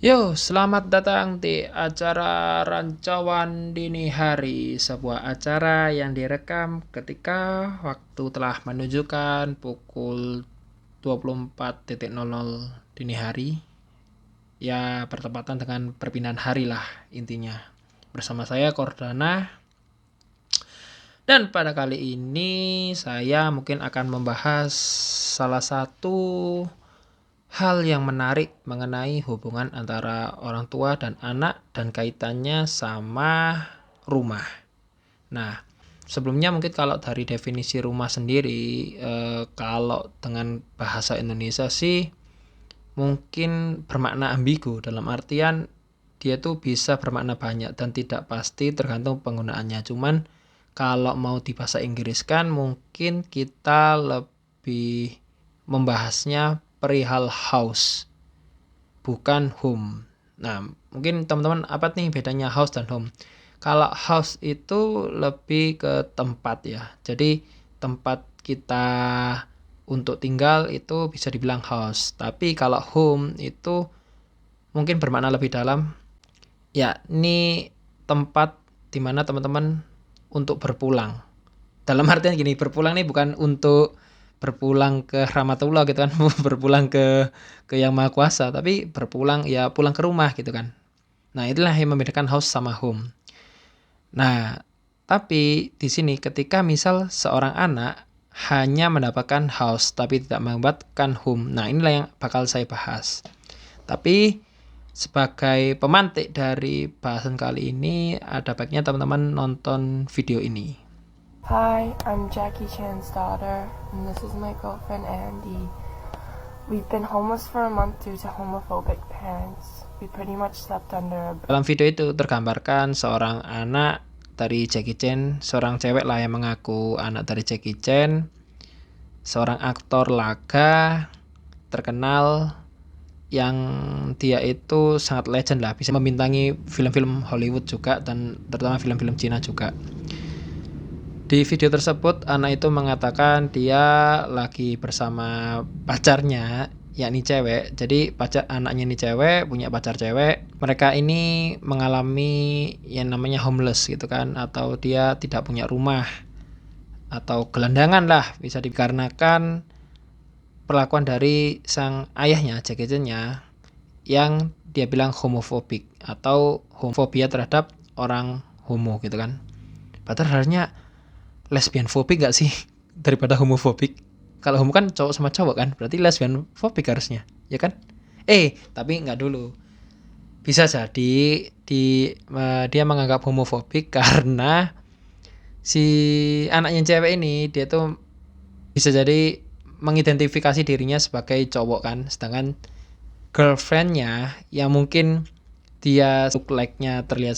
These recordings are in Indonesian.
Yo, selamat datang di acara Rancawan Dini Hari, sebuah acara yang direkam ketika waktu telah menunjukkan pukul 24.00 dini hari. Ya, bertepatan dengan perpindahan hari lah intinya. Bersama saya Kordana. Dan pada kali ini saya mungkin akan membahas salah satu hal yang menarik mengenai hubungan antara orang tua dan anak dan kaitannya sama rumah. Nah, sebelumnya mungkin kalau dari definisi rumah sendiri, kalau dengan bahasa Indonesia sih mungkin bermakna ambigu, dalam artian dia tuh bisa bermakna banyak dan tidak pasti tergantung penggunaannya. Cuman kalau mau di bahasa Inggris kan mungkin kita lebih membahasnya perihal house, bukan home. Nah, mungkin teman-teman apa nih bedanya house dan home? Kalau house itu lebih ke tempat ya. Jadi tempat kita untuk tinggal itu bisa dibilang house. Tapi kalau home itu mungkin bermakna lebih dalam. Ya, ini tempat dimana teman-teman untuk berpulang. Dalam artian gini, berpulang nih bukan untuk berpulang ke rahmatullah gitu kan, berpulang ke yang maha kuasa, tapi berpulang ya pulang ke rumah gitu kan. Nah, itulah yang membedakan house sama home. Nah, tapi di sini ketika misal seorang anak hanya mendapatkan house tapi tidak mendapatkan home. Nah, inilah yang bakal saya bahas. Tapi sebagai pemantik dari bahasan kali ini, ada baiknya teman-teman nonton video ini. Hi, I'm Jackie Chan's daughter, and this is my girlfriend Andy. We've been homeless for a month due to homophobic parents. We pretty much slept under a bridge. Dalam video itu tergambarkan seorang anak dari Jackie Chan, seorang cewek lah yang mengaku anak dari Jackie Chan, seorang aktor laga terkenal yang dia itu sangat legend lah, bisa membintangi film-film Hollywood juga dan terutama film-film Cina juga. Di video tersebut anak itu mengatakan dia lagi bersama pacarnya, yakni cewek. Jadi anaknya ini cewek, punya pacar cewek. Mereka ini mengalami yang namanya homeless gitu kan, atau dia tidak punya rumah atau gelandangan lah, bisa dikarenakan perlakuan dari sang ayahnya, Jackie Chan-nya, yang dia bilang homofobik atau homofobia terhadap orang homo gitu kan. Padahal harusnya lesbian fobik gak sih daripada homofobik? Kalau homo kan cowok sama cowok kan, berarti lesbian fobik harusnya, ya kan? Tapi nggak dulu. Bisa jadi dia menganggap homofobik karena si anaknya cewek ini dia tuh bisa jadi mengidentifikasi dirinya sebagai cowok kan, sedangkan girlfriendnya yang mungkin dia look like-nya terlihat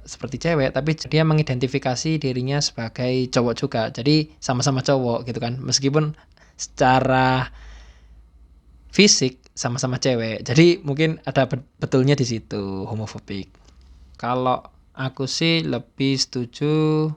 seperti cewek, tapi dia mengidentifikasi dirinya sebagai cowok juga. Jadi sama-sama cowok gitu kan. Meskipun secara fisik sama-sama cewek. Jadi mungkin ada betulnya di situ homofobik. Kalau aku sih lebih setuju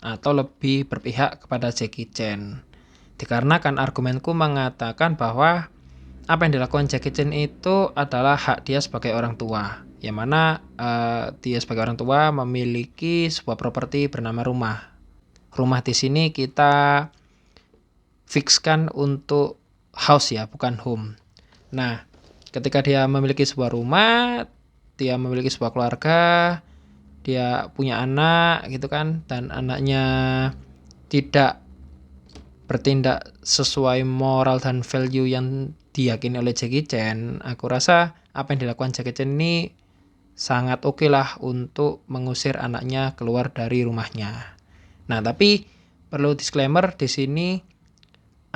atau lebih berpihak kepada Jackie Chan. Dikarenakan argumenku mengatakan bahwa apa yang dilakukan Jackie Chan itu adalah hak dia sebagai orang tua, yang mana dia sebagai orang tua memiliki sebuah properti bernama rumah. Rumah di sini kita fixkan untuk house ya, bukan home. Nah, ketika dia memiliki sebuah rumah, dia memiliki sebuah keluarga, dia punya anak gitu kan, dan anaknya tidak bertindak sesuai moral dan value yang diyakini oleh Jackie Chan, aku rasa apa yang dilakukan Jackie Chan ini sangat oke lah untuk mengusir anaknya keluar dari rumahnya. Nah, tapi perlu disclaimer di sini,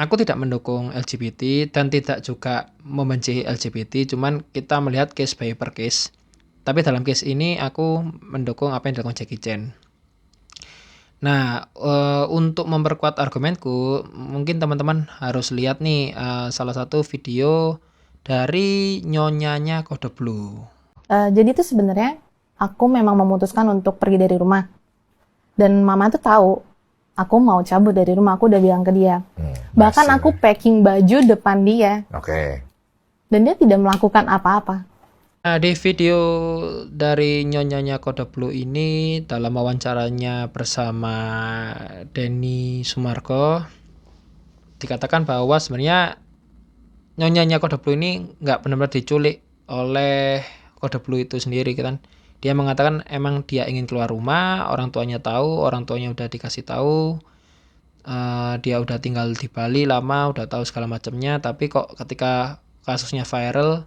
aku tidak mendukung LGBT dan tidak juga membenci LGBT, cuman kita melihat case by per case. Tapi dalam case ini aku mendukung apa yang dilakukan Jackie Chan. Nah, untuk memperkuat argumenku, mungkin teman-teman harus lihat nih salah satu video dari nyonyanya Kode Blue. Jadi tuh sebenarnya aku memang memutuskan untuk pergi dari rumah. Dan mama tuh tahu aku mau cabut dari rumah, aku udah bilang ke dia. Bahkan aku packing baju depan dia. Oke. Dan dia tidak melakukan apa-apa. Nah, di video dari Nyonyanya Kode Blue ini dalam wawancaranya bersama Denny Sumargo dikatakan bahwa sebenarnya Nyonyanya Kode Blue ini nggak benar-benar diculik oleh Kode Blue itu sendiri kan. Dia mengatakan emang dia ingin keluar rumah, orang tuanya tahu, orang tuanya udah dikasih tahu, dia udah tinggal di Bali lama, udah tahu segala macamnya, tapi kok ketika kasusnya viral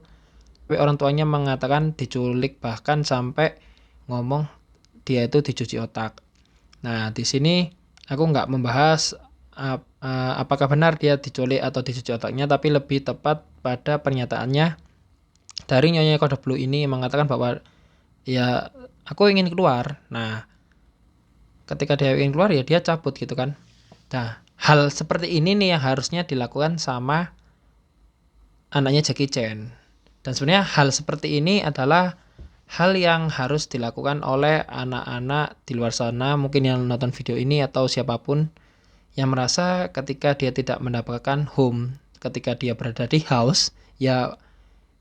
orang tuanya mengatakan diculik, bahkan sampai ngomong dia itu dicuci otak. Nah, di sini aku nggak membahas apakah benar dia diculik atau dicuci otaknya, tapi lebih tepat pada pernyataannya dari Nyonya Kode Blue ini mengatakan bahwa ya aku ingin keluar. Nah, ketika dia ingin keluar ya dia cabut gitu kan. Nah, hal seperti ini nih yang harusnya dilakukan sama anaknya Jackie Chan. Dan sebenarnya hal seperti ini adalah hal yang harus dilakukan oleh anak-anak di luar sana, mungkin yang nonton video ini atau siapapun yang merasa ketika dia tidak mendapatkan home, ketika dia berada di house, ya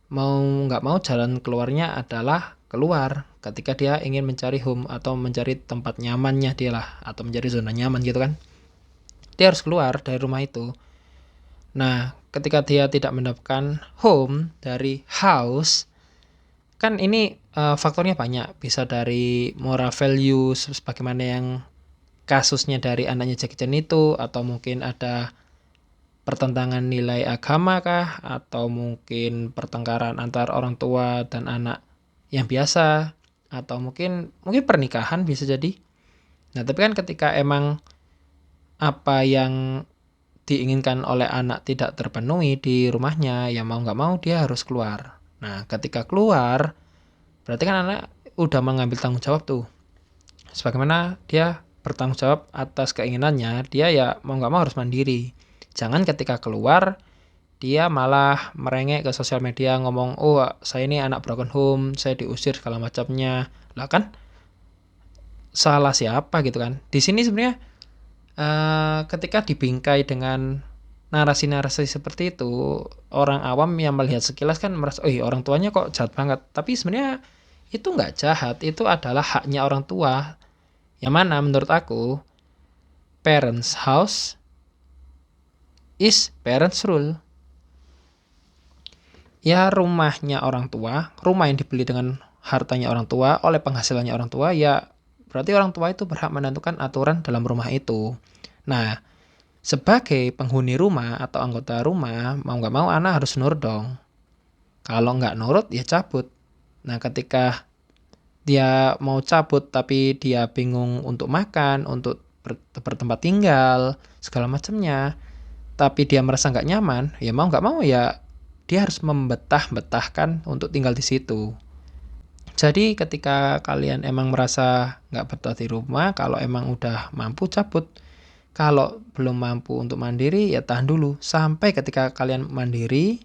mau nggak mau jalan keluarnya adalah keluar ketika dia ingin mencari home atau mencari tempat nyamannya dia lah, atau mencari zona nyaman gitu kan. Dia harus keluar dari rumah itu. Nah, ketika dia tidak mendapatkan home dari house, kan ini faktornya banyak. Bisa dari moral values, sebagaimana yang kasusnya dari anaknya Jackie Chan itu, atau mungkin ada pertentangan nilai agama kah, atau mungkin pertengkaran antar orang tua dan anak yang biasa, atau mungkin pernikahan bisa jadi. Nah, tapi kan ketika emang apa yang diinginkan oleh anak tidak terpenuhi di rumahnya, ya mau nggak mau dia harus keluar. Nah, ketika keluar, berarti kan anak udah mengambil tanggung jawab tuh. Sebagaimana dia bertanggung jawab atas keinginannya, dia ya mau nggak mau harus mandiri. Jangan ketika keluar, dia malah merengek ke sosial media ngomong, oh saya ini anak broken home, saya diusir segala macamnya. Lah kan salah siapa gitu kan. Di sini sebenarnya ketika dibingkai dengan narasi-narasi seperti itu, orang awam yang melihat sekilas kan merasa, oh orang tuanya kok jahat banget. Tapi sebenarnya itu nggak jahat, itu adalah haknya orang tua. Yang mana menurut aku, parents house is parents rule. Ya rumahnya orang tua, rumah yang dibeli dengan hartanya orang tua, oleh penghasilannya orang tua, ya berarti orang tua itu berhak menentukan aturan dalam rumah itu. Nah, sebagai penghuni rumah atau anggota rumah, mau nggak mau anak harus nurut dong. Kalau nggak nurut, ya cabut. Nah, ketika dia mau cabut tapi dia bingung untuk makan, untuk bertempat tinggal, segala macamnya, tapi dia merasa nggak nyaman, ya mau nggak mau ya dia harus membetah-betahkan untuk tinggal di situ. Jadi ketika kalian emang merasa nggak betah di rumah, kalau emang udah mampu cabut. Kalau belum mampu untuk mandiri, ya tahan dulu. Sampai ketika kalian mandiri,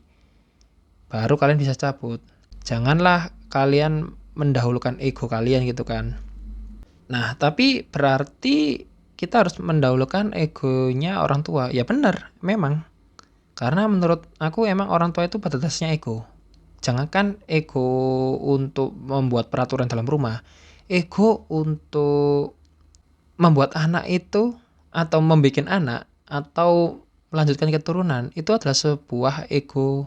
baru kalian bisa cabut. Janganlah kalian mendahulukan ego kalian gitu kan. Nah, tapi berarti kita harus mendahulukan egonya orang tua. Ya benar, memang. Karena menurut aku emang orang tua itu batasnya ego. Jangankan ego untuk membuat peraturan dalam rumah, ego untuk membuat anak itu atau membuat anak atau melanjutkan keturunan itu adalah sebuah ego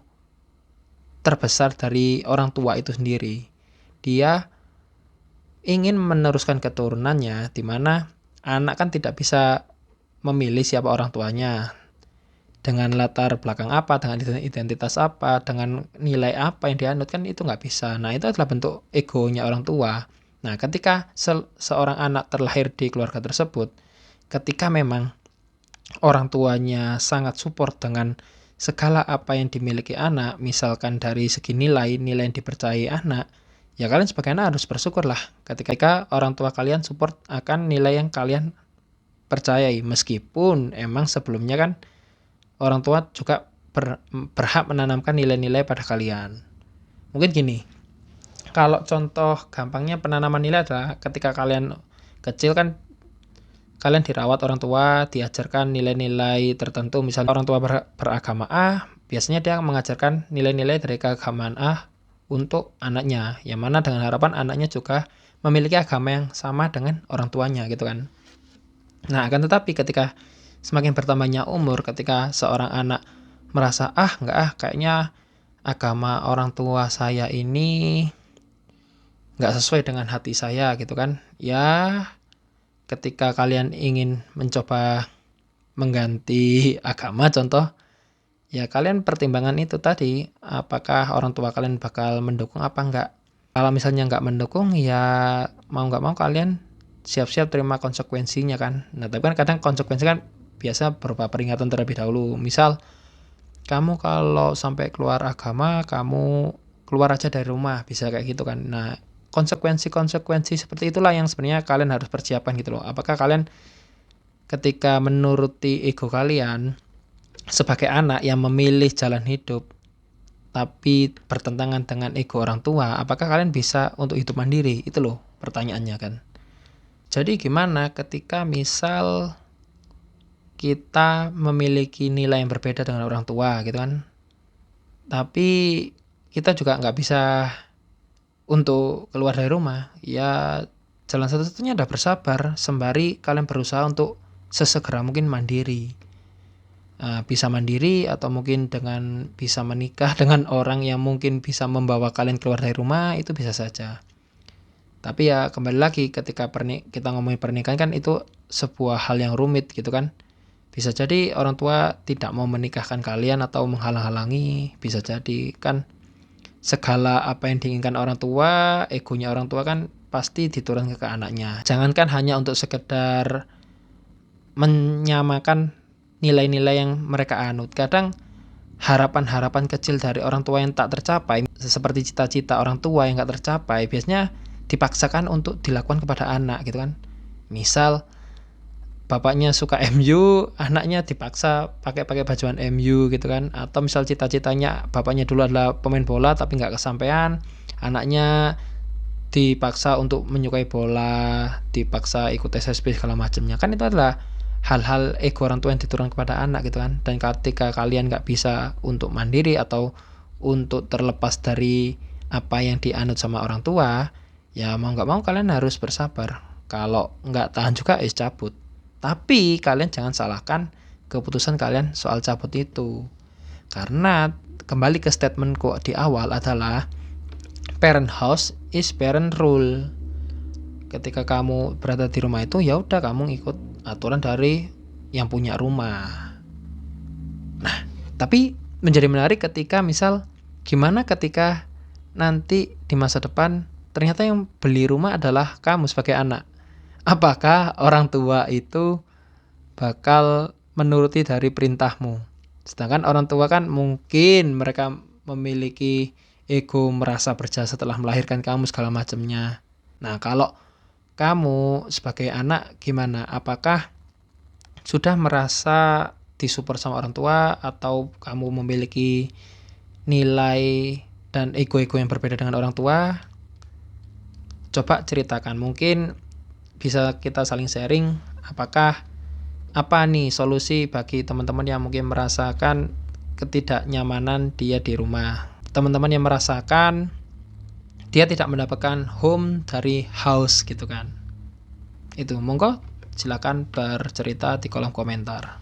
terbesar dari orang tua itu sendiri. Dia ingin meneruskan keturunannya, di mana anak kan tidak bisa memilih siapa orang tuanya, dengan latar belakang apa, dengan identitas apa, dengan nilai apa yang dianut, kan itu nggak bisa. Nah, itu adalah bentuk egonya orang tua. Nah, ketika seorang anak terlahir di keluarga tersebut, ketika memang orang tuanya sangat support dengan segala apa yang dimiliki anak, misalkan dari segi nilai yang dipercayai anak, ya kalian sebagai anak harus bersyukurlah ketika orang tua kalian support akan nilai yang kalian percayai, meskipun emang sebelumnya kan orang tua juga berhak menanamkan nilai-nilai pada kalian. Mungkin gini, kalau contoh gampangnya penanaman nilai adalah ketika kalian kecil kan kalian dirawat orang tua, diajarkan nilai-nilai tertentu. Misalnya orang tua beragama A, biasanya dia mengajarkan nilai-nilai dari keagamaan A untuk anaknya, yang mana dengan harapan anaknya juga memiliki agama yang sama dengan orang tuanya gitu kan. Nah, akan tetapi ketika semakin bertambahnya umur, ketika seorang anak merasa kayaknya agama orang tua saya ini nggak sesuai dengan hati saya gitu kan. Ya, ketika kalian ingin mencoba mengganti agama contoh, ya kalian pertimbangan itu tadi, apakah orang tua kalian bakal mendukung apa enggak. Kalau misalnya nggak mendukung, ya mau nggak mau kalian siap-siap terima konsekuensinya kan. Nah, tapi kan kadang konsekuensi kan biasa berupa peringatan terlebih dahulu. Misal, kamu kalau sampai keluar agama, kamu keluar aja dari rumah, bisa kayak gitu kan. Nah, konsekuensi-konsekuensi seperti itulah yang sebenarnya kalian harus persiapkan gitu loh. Apakah kalian ketika menuruti ego kalian sebagai anak yang memilih jalan hidup tapi bertentangan dengan ego orang tua, apakah kalian bisa untuk hidup mandiri? Itu loh pertanyaannya kan. Jadi gimana ketika misal kita memiliki nilai yang berbeda dengan orang tua gitu kan, tapi kita juga nggak bisa untuk keluar dari rumah, ya jalan satu-satunya adalah bersabar sembari kalian berusaha untuk sesegera mungkin mandiri. Bisa mandiri atau mungkin dengan bisa menikah dengan orang yang mungkin bisa membawa kalian keluar dari rumah, itu bisa saja. Tapi ya kembali lagi ketika kita ngomongin pernikahan kan itu sebuah hal yang rumit gitu kan. Bisa jadi orang tua tidak mau menikahkan kalian atau menghalang-halangi, bisa jadi kan segala apa yang diinginkan orang tua, egonya orang tua kan pasti diturunkan ke anaknya. Jangankan hanya untuk sekedar menyamakan nilai-nilai yang mereka anut. Kadang harapan-harapan kecil dari orang tua yang tak tercapai, seperti cita-cita orang tua yang tak tercapai, biasanya dipaksakan untuk dilakukan kepada anak gitu kan. Misal bapaknya suka MU, anaknya dipaksa pakai bajuan MU gitu kan. Atau misal cita-citanya bapaknya dulu adalah pemain bola tapi nggak kesampaian, anaknya dipaksa untuk menyukai bola, dipaksa ikut SSB segala macamnya. Kan itu adalah hal-hal ego orang tua yang diturunkan kepada anak gitu kan. Dan ketika kalian nggak bisa untuk mandiri atau untuk terlepas dari apa yang dianut sama orang tua, ya mau nggak mau kalian harus bersabar. Kalau nggak tahan juga cabut. Tapi kalian jangan salahkan keputusan kalian soal cabut itu, karena kembali ke statementku di awal adalah parent house is parent rule. Ketika kamu berada di rumah itu, ya udah kamu ikut aturan dari yang punya rumah. Nah, tapi menjadi menarik ketika misal gimana ketika nanti di masa depan ternyata yang beli rumah adalah kamu sebagai anak. Apakah orang tua itu bakal menuruti dari perintahmu? Sedangkan orang tua kan mungkin mereka memiliki ego merasa berjasa setelah melahirkan kamu segala macamnya. Nah, kalau kamu sebagai anak gimana? Apakah sudah merasa disupport sama orang tua atau kamu memiliki nilai dan ego-ego yang berbeda dengan orang tua? Coba ceritakan, mungkin bisa kita saling sharing apa nih solusi bagi teman-teman yang mungkin merasakan ketidaknyamanan dia di rumah. Teman-teman yang merasakan dia tidak mendapatkan home dari house gitu kan. Itu monggo silakan bercerita di kolom komentar.